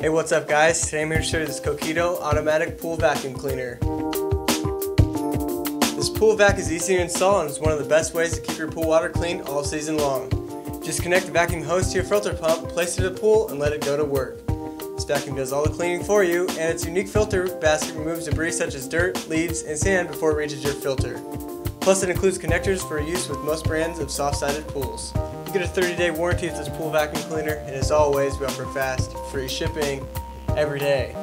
Hey, what's up guys? Today I'm here to show you this Kokido automatic pool vacuum cleaner. This pool vac is easy to install and is one of the best ways to keep your pool water clean all season long. Just connect the vacuum hose to your filter pump, place it in the pool, and let it go to work. This vacuum does all the cleaning for you, and its unique filter basket removes debris such as dirt, leaves, and sand before it reaches your filter. Plus it includes connectors for use with most brands of soft-sided pools. You get a 30-day warranty with this pool vacuum cleaner, and as always, we offer fast, free shipping every day.